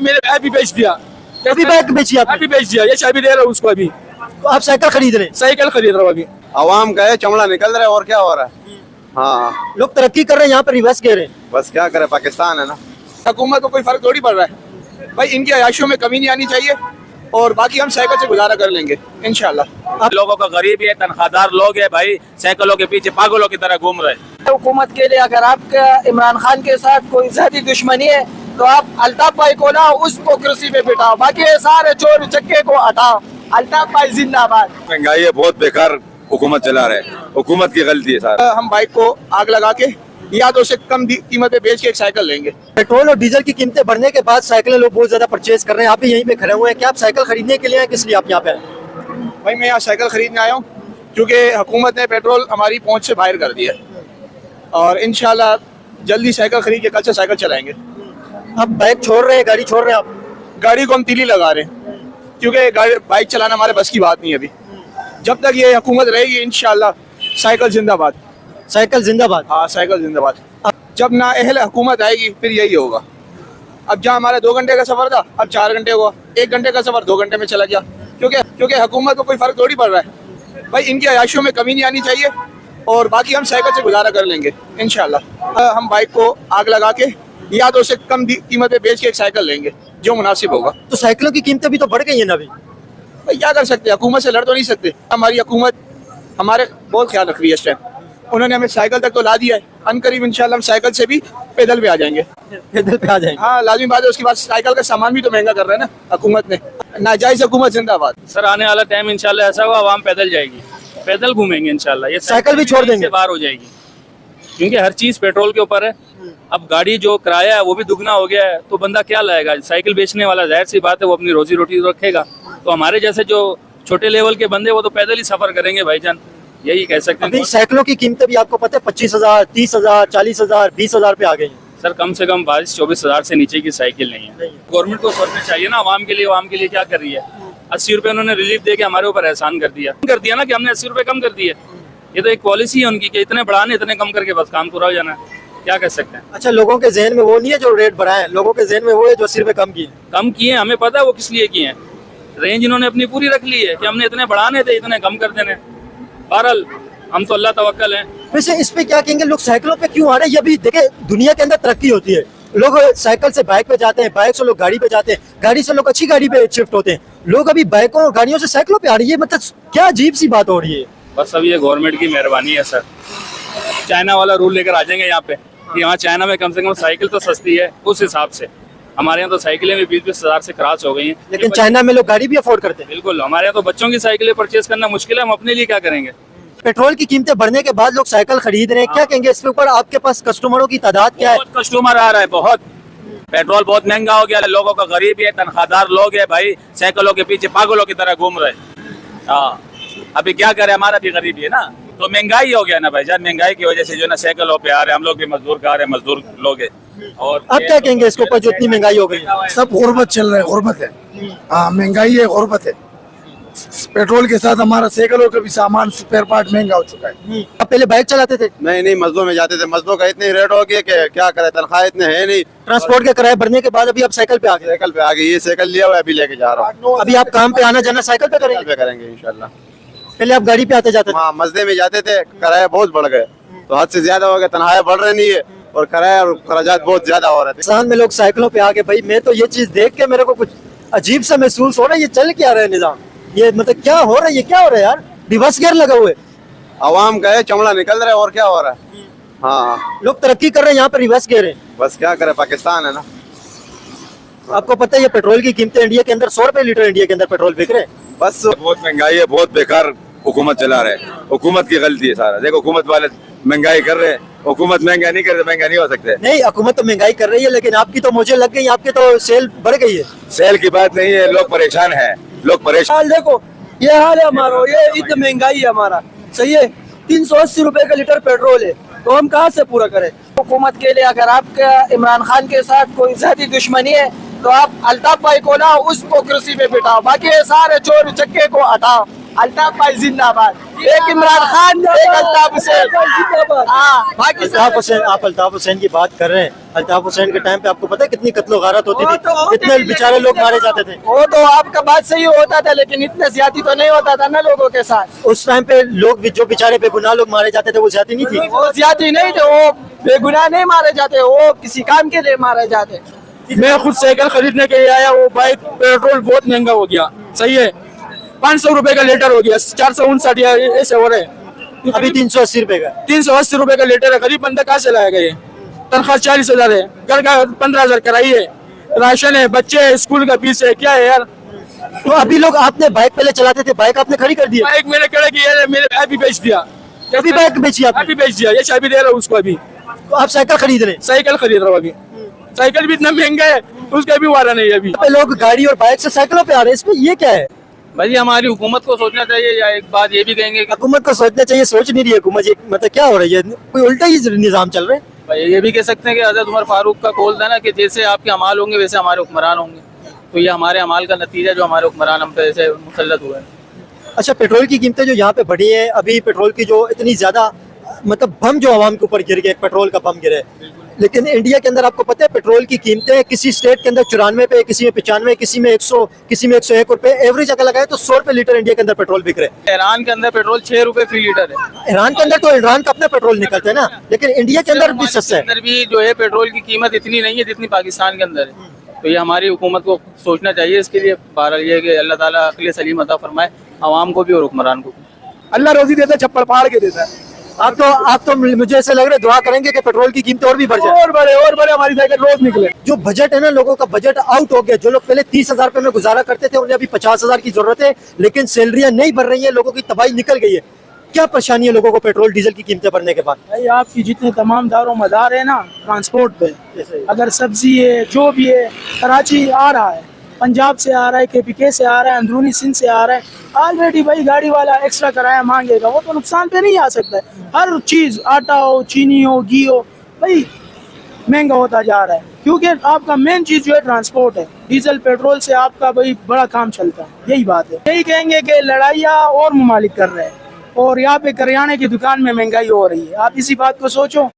मैंने अभी बेच दिया, अभी बैग बेची आपने? अभी बेच दिया, ये चाबी दे रहा हूँ उसको अभी। तो आप साइकिल खरीद रहे हैं? साइकिल खरीद रहा हूँ अभी। आवाम का है, चमड़ा निकल रहा है और क्या हो रहा है। हाँ, लोग तरक्की कर रहे हैं, यहाँ पर रिवर्स कह रहे हैं। बस क्या करे, पाकिस्तान है ना। हुकूमत को कोई फर्क थोड़ी पड़ रहा है भाई, इनकी अयाशियों में कमी नहीं आनी चाहिए और बाकी हम साइकिल से गुजारा कर लेंगे इंशाल्लाह। लोगों का गरीब है, तनख्वाहदार लोग है भाई, साइकिलों के पीछे पागलों की तरह घूम रहे हैं। हुकूमत के लिए अगर आपका इमरान खान के साथ कोई ज्यादा दुश्मनी है तो आप अल्ताफ भाई को ना उसको कुर्सी पे बिठाओ, बाकी ये सारे चोर चक्के को हटाओ। अल्ताफ भाई जिंदाबाद। महंगाई है, बहुत बेकार हुकूमत चला रहे हैं, हुकूमत की गलती है सारा। हम बाइक को आग लगा के या तो उसे कम कीमत पे बेच के एक साइकिल लेंगे। पेट्रोल और डीजल की कीमतें बढ़ने के बाद साइकिलें लोग बहुत ज्यादा परचेज कर रहे हैं। आप भी यहीं पे खड़े हुए हैं, क्या आप साइकिल खरीदने के लिए हैं, किस लिए आप यहाँ पे आए? भाई मैं यहाँ साइकिल खरीदने आया हूँ क्योंकि हुकूमत ने पेट्रोल हमारी पहुँच से बाहर कर दिया और इंशाल्लाह जल्दी साइकिल खरीद के कल से साइकिल चलाएंगे। आप बाइक छोड़ रहे हैं, गाड़ी छोड़ रहे हैं? आप गाड़ी को हम तीली लगा रहे हैं क्योंकि बाइक चलाना हमारे बस की बात नहीं है अभी। जब तक ये हुकूमत रहेगी इंशाल्लाह साइकिल जिंदाबाद। साइकिल जिंदाबाद। हाँ, साइकिल जिंदाबाद। जब ना अहल हुकूमत आएगी फिर यही होगा। अब जहाँ हमारा 2 घंटे का सफर था अब 4 घंटे हुआ, 1 घंटे का सफर 2 घंटे में चला गया क्योंकि हुकूमत को कोई फर्क थोड़ी पड़ रहा है भाई, इनकी अयाशियों में कमी नहीं आनी चाहिए और बाकी हम साइकिल से गुजारा कर लेंगे इंशाल्लाह। हम बाइक को आग लगा के या तो उसे कम कीमत पे बेच के एक साइकिल लेंगे जो मुनासिब होगा। तो साइकिलों की कीमतें भी तो बढ़ गई है ना अभी। भाई क्या कर सकते हैं, हुकूमत से लड़ तो नहीं सकते। हमारी हुकूमत हमारे बहुत ख्याल रख रही है इस टाइम, उन्होंने हमें साइकिल तक तो ला दिया है। अनकरीब इंशाल्लाह हम साइकिल से भी पैदल पे आ जाएंगे। पैदल पे आ जाएंगे? हाँ लाजमी बात है। उसके बाद साइकिल का सामान भी तो महंगा कर रहे हैं ना हुकूमत ने। नाजायज हुकूमत जिंदाबाद। सर आने वाला टाइम इंशाल्लाह ऐसा होगा, आवाम पैदल जाएगी, पैदल घूमेंगे इंशाल्लाह। ये साइकिल भी छोड़ देंगे, बाहर हो जाएगी क्योंकि हर चीज पेट्रोल के ऊपर है। अब गाड़ी जो किराया है वो भी दुगना हो गया है, तो बंदा क्या लाएगा? साइकिल बेचने वाला जाहिर सी बात है वो अपनी रोजी रोटी रखेगा, तो हमारे जैसे जो छोटे लेवल के बंदे वो तो पैदल ही सफर करेंगे भाईजान, यही कह सकते हैं। अभी साइकिलों की कीमतें भी आपको पता है 25,000, 30,000, 40,000, 20,000 पे आ गई हैं। सर कम से कम 22-24 हजार से नीचे की साइकिल नहीं है। गवर्नमेंट को सोचना चाहिए ना आवाम के लिए। आवाम के लिए क्या कर रही है? 80 रुपए उन्होंने रिलीफ दे के हमारे ऊपर एहसान कर दिया ना कि हमने 80 रुपए कम कर दिए। ये तो एक पॉलिसी है उनकी कि इतने बढ़ाने इतने कम करके बस काम पूरा हो जाना है, क्या कर सकते हैं। अच्छा, लोगों के जहन में वो नहीं है जो रेट बढ़ाए, लोगों के जहन में वो है जो 80 रुपए कम किए। हमें पता है वो किस लिए किए हैं। रेंज इन्होंने अपनी पूरी रख ली है कि हमने इतने बढ़ाने थे इतने कम कर देने। बहरहाल हम तो अल्लाह तवक्कल हैं। वैसे इस पे क्या कहेंगे, लोग साइकिलों पे क्यों आ रहे हैं? ये भी देखे दुनिया के अंदर तरक्की होती है, लोग साइकिल से बाइक पे जाते हैं, बाइक से लोग गाड़ी पे जाते हैं, गाड़ी से लोग अच्छी गाड़ी पे शिफ्ट होते हैं। लोग अभी बाइकों और गाड़ियों से साइकिलों पे आ रही है, मतलब क्या अजीब सी बात हो रही है। बस अब ये गवर्नमेंट की मेहरबानी है सर। चाइना वाला रूल लेकर आ जाएंगे यहाँ पे कि यहाँ चाइना में कम से कम साइकिल तो सस्ती है, उस हिसाब से हमारे यहाँ तो साइकिलें भी 20-20 हजार से क्रॉस हो गई हैं। लेकिन चाइना में लोग गाड़ी भी अफोर्ड करते हैं। बिल्कुल, हमारे यहाँ तो बच्चों की साइकिलें परचेज करना मुश्किल है, हम अपने लिए क्या करेंगे। पेट्रोल की कीमतें बढ़ने के बाद लोग साइकिल खरीद रहे हैं, क्या कहेंगे इसके ऊपर? आपके पास कस्टमरों की तादाद क्या है? बहुत कस्टमर आ रहा है, बहुत। पेट्रोल बहुत महंगा हो गया, लोगों का गरीब है, तनख्वाहदार लोग है भाई, साइकिलों के पीछे पागलों की तरह घूम रहे हैं। हाँ, अभी क्या करे, हमारा भी गरीबी है ना, तो महंगाई हो गया ना भाईजान। महंगाई की वजह से जो ना साइकिलों पे आ रहे हैं, हम लोग भी मजदूर का आ रहे हैं, मजदूर लोग है। और अब क्या कहेंगे इसके ऊपर जो इतनी महंगाई हो गई है? सब गुर्बत चल रहा है, गुर्बत है। हाँ, महंगाई है, गुर्बत है। पेट्रोल के साथ हमारा साइकिलों का भी सामान स्पेयर पार्ट महंगा हो चुका है। अब पहले बाइक चलाते थे? नहीं, मजदूर में जाते थे, मजदूर का इतने रेट हो गया कि क्या करे, तनख्वाह इतने है नहीं। ट्रांसपोर्ट के किराए बढ़ने के बाद अभी आप साइकिल पे आ गए? साइकिल पे आ गई, ये साइकिल लिया हुआ है, अभी लेके जा रहा हूँ। अभी आप काम पे आना जाना साइकिल पे करेंगे इंशाल्लाह। पहले आप गाड़ी पे आते जाते थे? हाँ, मजदे में जाते थे, किराया बहुत बढ़ गए, तो हद से ज्यादा हो गया, तनख्वाह बढ़ रही नहीं है और किराया और खर्चात बहुत ज्यादा हो रहे थे। पाकिस्तान में लोग साइकिलों पे आ गए भाई, मैं तो ये चीज देख के मेरे को कुछ अजीब सा महसूस हो रहा है। ये चल क्या रहा है निजाम, ये मतलब क्या हो रहा है, ये क्या हो रहा है यार? रिवर्स गियर लगा हुआ है। आवाम का है, चमड़ा निकल रहा है और क्या हो रहा है। हाँ, लोग तरक्की कर रहे हैं, यहाँ पे रिवर्स गियर है। बस क्या करे, पाकिस्तान है ना। आपको पता है ये पेट्रोल की कीमतें इंडिया के अंदर 100 रुपए लीटर इंडिया के अंदर पेट्रोल बिक रहे हैं। बस बहुत महंगाई है, बहुत बेकार हुकूमत चला रहे हैं, हुकूमत की गलती है सारा। देखो हुकूमत वाले महंगाई कर रहे हैं, हुकूमत महंगा नहीं करते, महंगा नहीं हो सकते। नहीं, हुकूमत तो महंगाई कर रही है, लेकिन आपकी तो मुझे लग गई, आपकी तो सेल बढ़ गई है। सेल की बात नहीं है, लोग परेशान है, लोग परेशान। देखो ये हाल है हमारा, ये इतनी महंगाई है हमारा, सही है। 380 रुपए का लीटर पेट्रोल है, तो हम कहाँ से पूरा करें? हुकूमत के लिए अगर आपका इमरान खान के साथ कोई ज्यादा दुश्मनी है तो आप अल्ताफ भाई को ना उसको कुर्सी पे बिठाओ, बाकी ये सारे चोर चक्के को हटाओ। अल्ताफ भाई जिंदाबाद। एक इमरान खान, एक अल्ताफ हुसैन। हाँ, अल्ताफ हुसैन, आप अल्ताफ हुसैन की बात कर रहे हैं। अल्ताफ हुसैन के टाइम पे आपको पता है कितनी कत्लो गारत होती थी, कितने बेचारे लोग मारे जाते थे। वो तो आपका बात सही होता था, लेकिन इतना ज्यादा तो नहीं होता था ना लोगों के साथ। उस टाइम पे लोग भी जो बेचारे बेगुनाह लोग मारे जाते थे वो ज्यादा नहीं थी। वो ज्यादा नहीं थे, वो बेगुनाह नहीं मारे जाते, वो किसी काम के लिए मारे जाते। मैं खुद साइकिल खरीदने के लिए आया, वो बाइक पेट्रोल बहुत महंगा हो गया। सही है, 500 रुपए का लीटर हो गया, 459 ऐसे हो रहे हैं। अभी 380 रुपए का, 380 रुपए का लीटर है। गरीब बंदा कहाँ से लाएगा ये? तनख्वाह 40,000 है, घर का 15,000 कराई है, राशन है, बच्चे है, स्कूल का फीस है, क्या है यार। तो अभी लोग, आपने बाइक पहले चलाते थे, बाइक आपने खड़ी कर दी, बाइक मैंने खड़ा किया है, मेरे अभी बेच दिया। अभी बाइक बेची आपने? अभी बेच दिया, ये चाबी दे रहा हूँ उसको। अभी तो आप साइकिल खरीद रहे हैं? साइकिल खरीद रहा हूँ। अभी साइकिल भी इतना महंगा है, उसका भी वारा नहीं है अभी। पे लोग गाड़ी और बाइक से साइकिलों पे आ रहे हैं, इसमें ये क्या है? भाई हमारी हुकूमत को सोचना चाहिए, या एक बात ये भी कहेंगे कि हुकूमत को सोचना चाहिए, सोच नहीं रही है हुकूमत। ये मतलब क्या हो रहा है, ये कोई उल्टा ही निजाम चल रहा है। भाई ये भी कह सकते हैं कि हज़रत उमर फारूक का कौल था ना कि जैसे आपके अमाल होंगे वैसे हमारे हुक्मरान होंगे। तो ये हमारे अमाल का नतीजा जो हमारे हुक्मरान हम पे ऐसे मुसल्लत हुए हैं। अच्छा, पेट्रोल की कीमतें जो यहाँ पे बढ़ी है, अभी पेट्रोल की जो इतनी ज्यादा मतलब बम जो आवाम के ऊपर गिर गए, पेट्रोल का बम गिरे, लेकिन इंडिया के अंदर आपको पता है पेट्रोल की कीमतें किसी स्टेट के अंदर 94 पे, किसी में 95, किसी में 100, किसी में 101 रुपए, एवरेज अगर लगाए तो 100 रुपए लीटर इंडिया के अंदर पेट्रोल बिक रहे हैं। ईरान के अंदर पेट्रोल 6 रुपए फी लीटर है। ईरान के अंदर तो ईरान का अपना पेट्रोल निकलता है ना, लेकिन इंडिया के अंदर भी सस्ता है। अंदर भी जो है पेट्रोल की कीमत इतनी नहीं है जितनी पाकिस्तान के अंदर है। तो ये हमारी हुकूमत को सोचना चाहिए इसके लिए। बहरहाल ये है कि अल्लाह ताला अक्ल सलीम अता फरमाए आवाम को भी और हुक्मरान को भी। अल्लाह रोजी देता है, छप्पड़ फाड़ के देता है। आप तो मुझे ऐसा लग रहा है दुआ करेंगे कि पेट्रोल की कीमतें और भी बढ़ जाए, और बड़े हमारी साइकिल रोज निकले। जो बजट है ना, लोगों का बजट आउट हो गया। जो लोग पहले 30,000 रुपए में गुजारा करते थे, उन्हें अभी 50,000 की जरूरत है, लेकिन सैलरियां नहीं बढ़ रही है, लोगों की तबाही निकल गई है। क्या परेशानी है लोगों को पेट्रोल डीजल की कीमतें बढ़ने के बाद? भाई आपकी जितने तमाम दारो मदार है ना ट्रांसपोर्ट पे, अगर सब्जी है जो भी है, कराची आ रहा है, पंजाब से आ रहा है, KPK से आ रहा है, अंदरूनी सिंध से आ रहा है, ऑलरेडी भाई गाड़ी वाला एक्स्ट्रा किराया मांगेगा, वो तो नुकसान पे नहीं आ सकता है। हर चीज़, आटा हो, चीनी हो, घी हो, भाई महंगा होता जा रहा है, क्योंकि आपका मेन चीज़ जो है ट्रांसपोर्ट है। डीजल पेट्रोल से आपका भाई बड़ा काम चलता है, यही बात है। यही कहेंगे कि लड़ाइयाँ और ममालिक कर रहे हैं, और यहाँ पे करियाने की दुकान में महंगाई हो रही है। आप इसी बात को सोचो।